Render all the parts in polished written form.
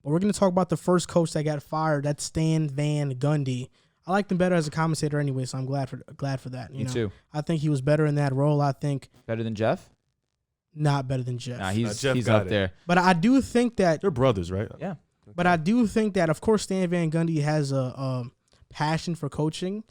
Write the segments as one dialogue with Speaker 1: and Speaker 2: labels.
Speaker 1: But we're going to talk about the first coach that got fired. That's Stan Van Gundy. I liked him better as a commentator anyway, so I'm glad for that.
Speaker 2: Me too.
Speaker 1: I think he was better in that role. I think
Speaker 2: better than Jeff.
Speaker 1: Not better than Jeff.
Speaker 2: Nah, he's up there.
Speaker 1: But I do think that
Speaker 3: they're brothers, right?
Speaker 2: Yeah.
Speaker 1: But I do think that, of course, Stan Van Gundy has a passion for coaching.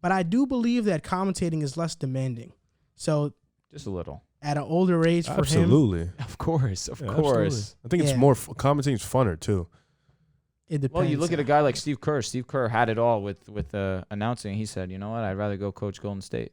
Speaker 1: But I do believe that commentating is less demanding. So
Speaker 2: just a little.
Speaker 1: At an older age for him.
Speaker 3: Absolutely.
Speaker 2: Of course.
Speaker 3: Absolutely. I think it's more commentating is funner too.
Speaker 1: It depends.
Speaker 2: Well, you look at a guy like Steve Kerr. Steve Kerr had it all with announcing. He said, "You know what? I'd rather go coach Golden State."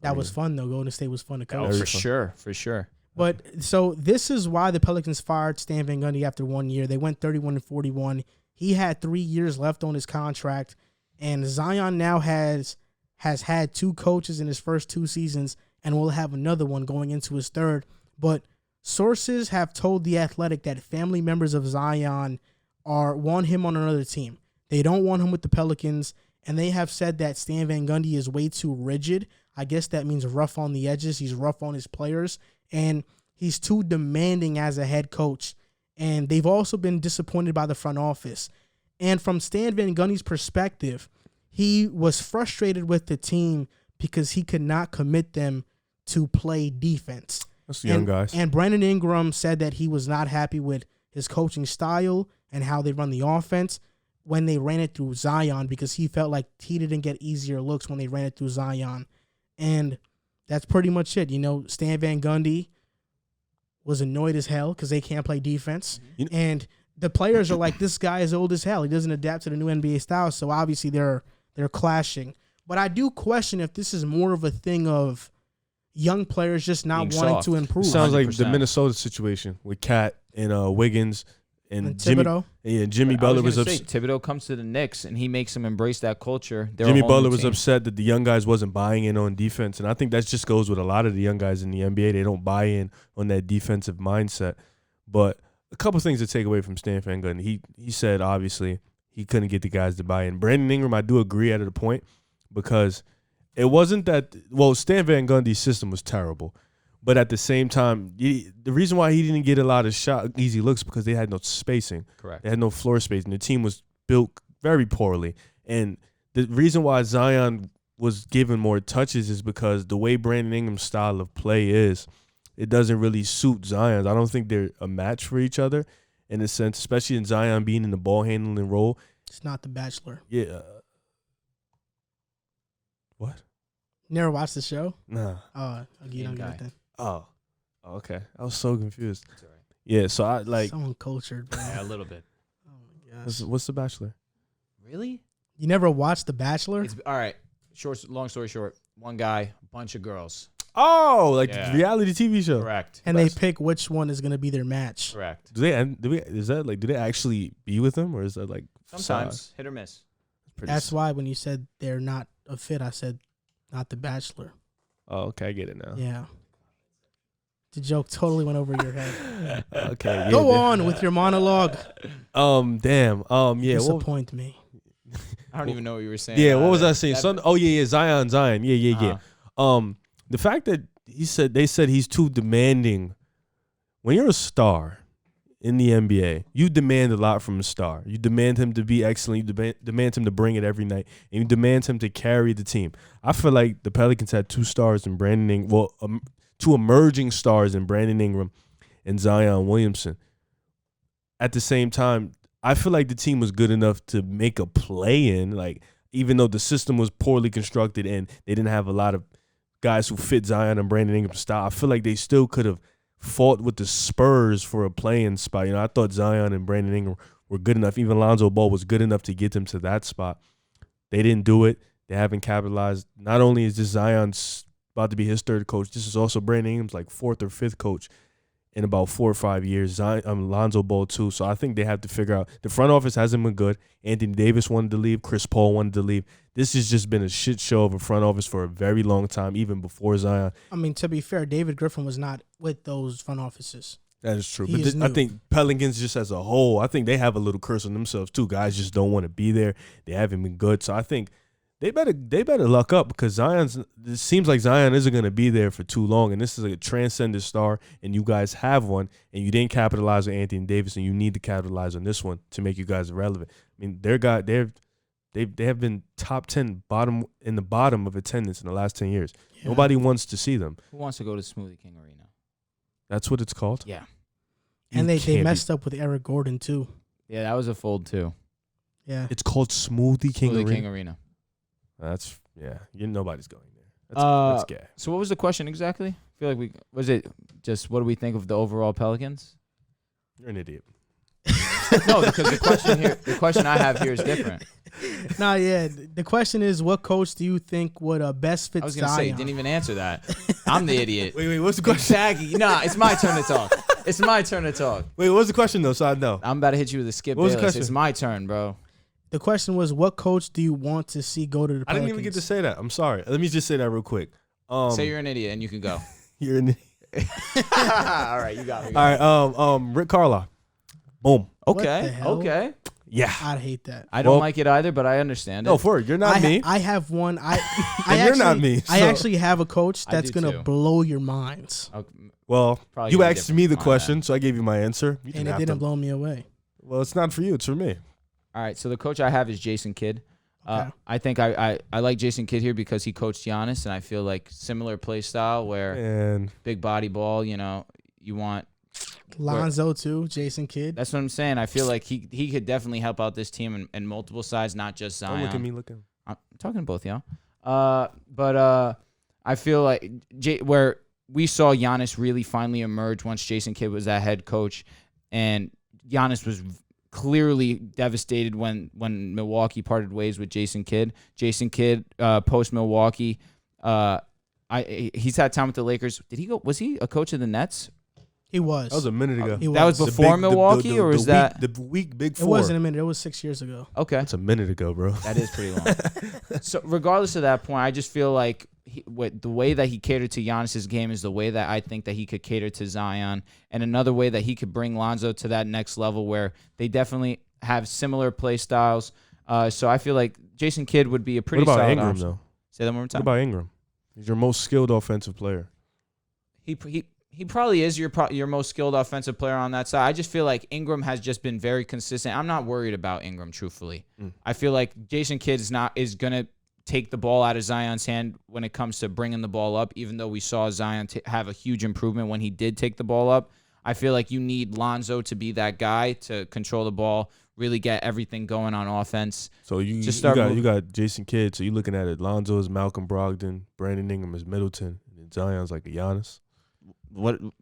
Speaker 1: That was fun though. Golden State was fun to coach.
Speaker 2: Oh, for sure.
Speaker 1: But so this is why the Pelicans fired Stan Van Gundy after 1 year. They went 31-41. He had 3 years left on his contract, and Zion now has had 2 coaches in his first 2 seasons, and will have another one going into his third. But sources have told The Athletic that family members of Zion want him on another team. They don't want him with the Pelicans, and they have said that Stan Van Gundy is way too rigid. I guess that means rough on the edges. He's rough on his players, and he's too demanding as a head coach. And they've also been disappointed by the front office. And from Stan Van Gundy's perspective, he was frustrated with the team because he could not commit them to play defense.
Speaker 3: That's the young guys.
Speaker 1: And Brandon Ingram said that he was not happy with his coaching style and how they run the offense when they ran it through Zion, because he felt like he didn't get easier looks when they ran it through Zion. And that's pretty much it. Stan Van Gundy was annoyed as hell because they can't play defense. And the players are like, this guy is old as hell. He doesn't adapt to the new NBA style. So obviously they're clashing. But I do question if this is more of a thing of young players just not wanting to improve.
Speaker 3: It sounds
Speaker 2: 100%.
Speaker 3: like the Minnesota situation with Kat and Wiggins and
Speaker 1: Thibodeau.
Speaker 3: Jimmy Butler was upset.
Speaker 2: Thibodeau comes to the Knicks and he makes them embrace that culture.
Speaker 3: Jimmy Butler was upset that the young guys wasn't buying in on defense, and I think that just goes with a lot of the young guys in the NBA. They don't buy in on that defensive mindset. But a couple things to take away from Stan Van Gundy. He said obviously he couldn't get the guys to buy in. Brandon Ingram, I do agree at a point, because it wasn't that Stan Van Gundy's system was terrible. But at the same time, the reason why he didn't get a lot of easy looks because they had no spacing.
Speaker 2: Correct.
Speaker 3: They had no floor spacing. The team was built very poorly. And the reason why Zion was given more touches is because the way Brandon Ingram's style of play is, it doesn't really suit Zion. I don't think they're a match for each other in a sense, especially in Zion being in the ball handling role.
Speaker 1: It's not The Bachelor.
Speaker 3: Yeah. What?
Speaker 1: Never watched the show?
Speaker 3: Nah.
Speaker 1: Oh, you don't get it then.
Speaker 3: Oh, okay. I was so confused.
Speaker 2: That's all right.
Speaker 3: Yeah, so I like.
Speaker 1: So uncultured, bro.
Speaker 2: Yeah, a little bit.
Speaker 1: Oh my gosh.
Speaker 3: What's The Bachelor?
Speaker 2: Really?
Speaker 1: You never watched The Bachelor?
Speaker 2: All right. Long story short, one guy, bunch of girls.
Speaker 3: Oh, like the reality TV show.
Speaker 2: Correct.
Speaker 1: And they pick which one is going to be their match.
Speaker 2: Correct.
Speaker 3: Do they actually be with them, or is that like
Speaker 2: sometimes hit or miss?
Speaker 1: That's why when you said they're not a fit, I said not The Bachelor.
Speaker 3: Oh, okay, I get it now.
Speaker 1: Yeah. The joke totally went over your head.
Speaker 3: Okay.
Speaker 1: Go on with your monologue.
Speaker 3: Damn. Yeah.
Speaker 1: Disappoint me.
Speaker 2: I don't even know what you were saying.
Speaker 3: Yeah. What was I saying? Zion. Yeah. The fact that they said he's too demanding. When you're a star in the NBA, you demand a lot from a star. You demand him to be excellent. You demand him to bring it every night, and you demand him to carry the team. I feel like the Pelicans had 2 stars in Brandon Ingram. 2 emerging stars in Brandon Ingram and Zion Williamson. At the same time, I feel like the team was good enough to make a play-in, like, even though the system was poorly constructed and they didn't have a lot of guys who fit Zion and Brandon Ingram's style. I feel like they still could have fought with the Spurs for a play-in spot. I thought Zion and Brandon Ingram were good enough. Even Lonzo Ball was good enough to get them to that spot. They didn't do it. They haven't capitalized. Not only is this Zion's about to be his 3rd coach, this is also Brandon Ingram's like 4th or 5th coach in about 4 or 5 years. Lonzo Ball too. So I think they have to figure out. The front office hasn't been good. Anthony Davis wanted to leave. Chris Paul wanted to leave. This has just been a shit show of a front office for a very long time, even before Zion.
Speaker 1: I mean, to be fair, David Griffin was not with those front offices.
Speaker 3: That is true. But I think Pelicans just as a whole, I think they have a little curse on themselves too. Guys just don't want to be there. They haven't been good. So I think They better luck up because it seems like Zion isn't going to be there for too long, and this is a transcendent star, and you guys have one, and you didn't capitalize on Anthony Davis, and you need to capitalize on this one to make you guys relevant. I mean, they have been top 10 in the bottom of attendance in the last 10 years. Yeah. Nobody wants to see them.
Speaker 2: Who wants to go to Smoothie King Arena?
Speaker 3: That's what it's called?
Speaker 2: Yeah.
Speaker 1: And they messed up with Eric Gordon, too.
Speaker 2: Yeah, that was a fold, too.
Speaker 1: Yeah.
Speaker 3: It's called Smoothie King
Speaker 2: Arena.
Speaker 3: That's nobody's going there. That's gay.
Speaker 2: So what was the question exactly? I feel like was it just what do we think of the overall Pelicans?
Speaker 3: You're an idiot.
Speaker 2: No, because the question I have here is different.
Speaker 1: The question is, what coach do you think would best fit?
Speaker 2: I was gonna say, didn't even answer that. I'm the idiot.
Speaker 3: Wait, what's the question?
Speaker 2: Saggy. Nah, it's my turn to talk. It's my turn to talk.
Speaker 3: Wait, what's the question though? So I know.
Speaker 2: I'm about to hit you with a Skip Bayless. It's my turn, bro.
Speaker 1: The question was, what coach do you want to see go to the Pelicans?
Speaker 3: I didn't even get to say that. I'm sorry. Let me just say that real quick.
Speaker 2: Say you're an idiot and you can go.
Speaker 3: You're an idiot.
Speaker 2: All right, you got me.
Speaker 3: All right, Rick Carlisle. Boom.
Speaker 2: Okay.
Speaker 3: Yeah.
Speaker 1: I'd hate that.
Speaker 2: I don't like it either, but I understand it.
Speaker 3: No, for it. You're not me.
Speaker 1: I have one.
Speaker 3: You're not me. So.
Speaker 1: I actually have a coach that's going to blow your minds.
Speaker 2: Okay.
Speaker 3: Well, you asked me the question, so I gave you my answer.
Speaker 1: And it didn't blow me away.
Speaker 3: Well, it's not for you. It's for me.
Speaker 2: All right, so the coach I have is Jason Kidd. Okay. I think I like Jason Kidd here because he coached Giannis, and I feel like similar play style where big body ball, you want.
Speaker 1: Lonzo too, Jason Kidd.
Speaker 2: That's what I'm saying. I feel like he could definitely help out this team in multiple sides, not just Zion.
Speaker 3: Don't look at me, look at me.
Speaker 2: I'm talking to both y'all. But I feel like where we saw Giannis really finally emerge once Jason Kidd was that head coach, and Giannis was clearly devastated when Milwaukee parted ways with Jason Kidd. Jason Kidd, post Milwaukee, he's had time with the Lakers. Did he go? Was he a coach of the Nets?
Speaker 1: He was.
Speaker 3: That was a minute ago.
Speaker 2: That was before Milwaukee, or was that
Speaker 3: the week big four?
Speaker 1: It wasn't a minute. It was 6 years ago.
Speaker 2: Okay,
Speaker 3: that's a minute ago, bro.
Speaker 2: That is pretty long. So regardless of that point, I just feel like the way that he catered to Giannis's game is the way that I think that he could cater to Zion, and another way that he could bring Lonzo to that next level where they definitely have similar play styles. So I feel like Jason Kidd would be a pretty solid
Speaker 3: What about Ingram,
Speaker 2: option.
Speaker 3: though?
Speaker 2: Say that one more time.
Speaker 3: What about Ingram? He's your most skilled offensive player.
Speaker 2: He probably is your most skilled offensive player on that side. I just feel like Ingram has just been very consistent. I'm not worried about Ingram, truthfully. I feel like Jason Kidd is going to take the ball out of Zion's hand when it comes to bringing the ball up, even though we saw Zion have a huge improvement when he did take the ball up. I feel like you need Lonzo to be that guy to control the ball, really get everything going on offense.
Speaker 3: So you got Jason Kidd, so you're looking at it. Lonzo is Malcolm Brogdon, Brandon Ingram is Middleton, and Zion's like a Giannis.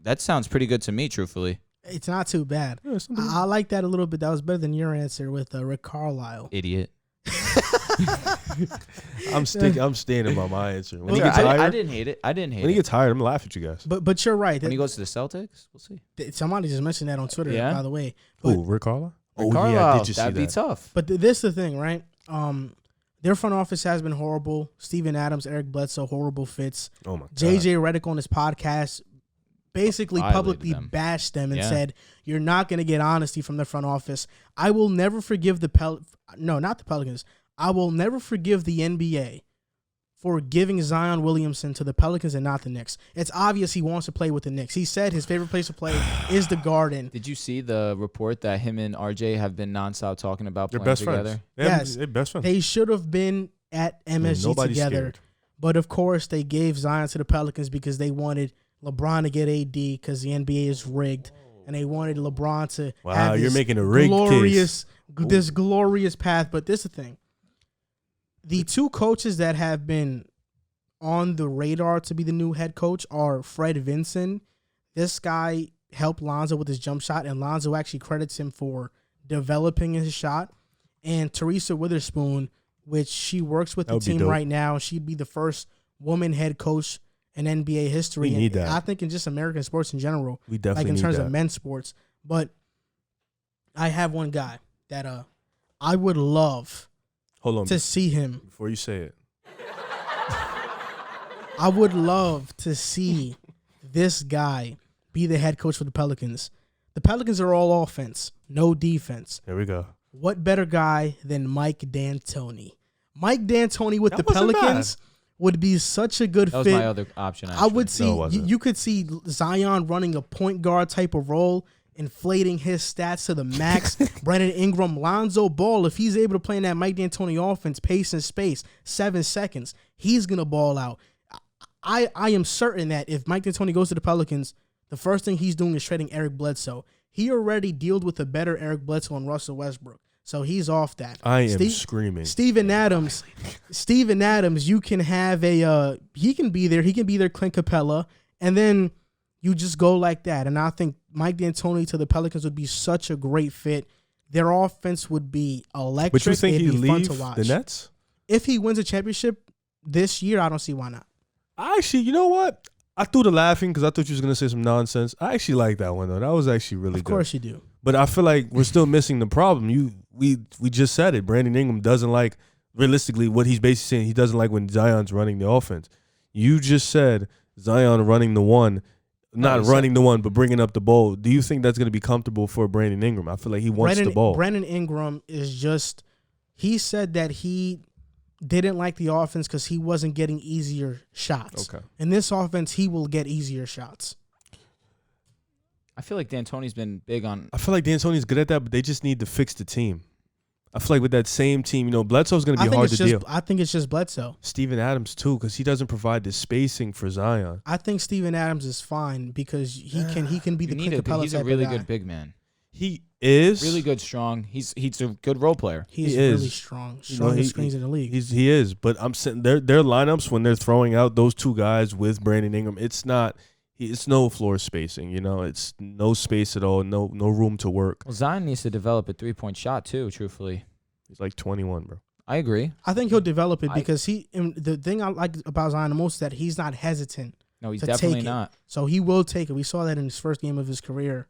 Speaker 2: That sounds pretty good to me, truthfully.
Speaker 1: It's not too bad. Yeah, I like that a little bit. That was better than your answer with Rick Carlisle.
Speaker 2: Idiot.
Speaker 3: I'm standing by my answer. When he
Speaker 2: gets
Speaker 3: tired,
Speaker 2: I didn't hate it. When
Speaker 3: he gets tired, I'm gonna laugh at you guys.
Speaker 1: But you're right.
Speaker 2: When he goes to the Celtics, we'll see.
Speaker 1: Somebody just mentioned that on Twitter, by the way.
Speaker 3: Who, Rick Carlisle?
Speaker 2: Rick Carlisle,
Speaker 3: yeah, did you see
Speaker 2: that'd be tough.
Speaker 1: But this is the thing, right? Their front office has been horrible. Steven Adams, Eric Bledsoe, horrible fits.
Speaker 3: Oh my God.
Speaker 1: JJ Redick on his podcast basically publicly bashed them and said, you're not going to get honesty from the front office. I will never forgive not the Pelicans. I will never forgive the NBA for giving Zion Williamson to the Pelicans and not the Knicks. It's obvious he wants to play with the Knicks. He said his favorite place to play is the Garden.
Speaker 2: Did you see the report that him and RJ have been nonstop talking about playing together?
Speaker 3: Yes. They're best friends.
Speaker 1: They should have been at MSG together.
Speaker 3: Scared.
Speaker 1: But, of course, they gave Zion to the Pelicans because they wanted LeBron to get AD because the NBA is rigged. And they wanted LeBron to have
Speaker 3: you're making a rigged
Speaker 1: this glorious path. But this is the thing. The two coaches that have been on the radar to be the new head coach are Fred Vinson. This guy helped Lonzo with his jump shot, and Lonzo actually credits him for developing his shot. And Teresa Witherspoon, which she works with the team right now. She'd be the first woman head coach in NBA history.
Speaker 3: We need that.
Speaker 1: I think in just American sports in general.
Speaker 3: We definitely
Speaker 1: like in terms
Speaker 3: need that.
Speaker 1: of men's sports. But I have one guy that I would love to see him.
Speaker 3: Before you say it.
Speaker 1: I would love to see this guy be the head coach for the Pelicans. The Pelicans are all offense, no defense.
Speaker 3: There we go.
Speaker 1: What better guy than Mike DAntoni? Mike D'Antoni with
Speaker 3: That
Speaker 1: the
Speaker 3: wasn't
Speaker 1: Pelicans would be such a good
Speaker 2: That was
Speaker 1: fit.
Speaker 2: my other option.
Speaker 1: I would see
Speaker 3: No, it wasn't.
Speaker 1: you could see Zion running a point guard type of role, inflating his stats to the max. Brandon Ingram, Lonzo Ball, if he's able to play in that Mike D'Antoni offense, pace and space, 7 seconds, he's gonna ball out. I am certain that if Mike D'Antoni goes to the Pelicans, the first thing he's doing is trading Eric Bledsoe. He already dealt with a better Eric Bledsoe and Russell Westbrook, so he's off that.
Speaker 3: I am screaming.
Speaker 1: Steven Adams, you can have he can be there. He can be their Clint Capella, and then you just go like that. And I think Mike D'Antoni to the Pelicans would be such a great fit. Their offense would be electric.
Speaker 3: But you think
Speaker 1: It'd
Speaker 3: he'd
Speaker 1: be fun
Speaker 3: leave
Speaker 1: to watch.
Speaker 3: the Nets?
Speaker 1: If he wins a championship this year, I don't see why not.
Speaker 3: Actually, you know what? I threw the laughing because I thought you was gonna say some nonsense. I actually like that one though. That was actually really good.
Speaker 1: Of course you do.
Speaker 3: But I feel like we're still missing the problem. We just said it. Brandon Ingram doesn't like, realistically, what he's basically saying. He doesn't like when Zion's running the offense. You just said Zion running the one, not running the one, but bringing up the ball. Do you think that's going to be comfortable for Brandon Ingram? I feel like he wants the ball.
Speaker 1: Brandon Ingram is just, he said that he didn't like the offense because he wasn't getting easier shots.
Speaker 3: Okay.
Speaker 1: In this offense, he will get easier shots.
Speaker 2: I feel like D'Antoni's been big on.
Speaker 3: I feel like D'Antoni's good at that, but they just need to fix the team. I feel like with that same team, Bledsoe's going to be hard to deal.
Speaker 1: I think it's just Bledsoe.
Speaker 3: Steven Adams, too, because he doesn't provide the spacing for Zion.
Speaker 1: I think Steven Adams is fine because he can be the Clint Capella
Speaker 2: He's a
Speaker 1: type
Speaker 2: really
Speaker 1: of guy.
Speaker 2: good big man.
Speaker 3: He is.
Speaker 2: Really good, strong. He's a good role player.
Speaker 1: He's
Speaker 3: He is.
Speaker 1: really strong. Strongest screens in the league.
Speaker 3: He is, but I'm saying their lineups when they're throwing out those two guys with Brandon Ingram, it's no floor spacing, it's no space at all, no room to work.
Speaker 2: Well, Zion needs to develop a 3-point shot too. Truthfully,
Speaker 3: He's like 21, bro.
Speaker 2: I agree.
Speaker 1: I think he'll develop it because the thing I like about Zion the most is that he's not hesitant.
Speaker 2: No, he's
Speaker 1: to
Speaker 2: definitely
Speaker 1: take it.
Speaker 2: not.
Speaker 1: So he will take it. We saw that in his first game of his career.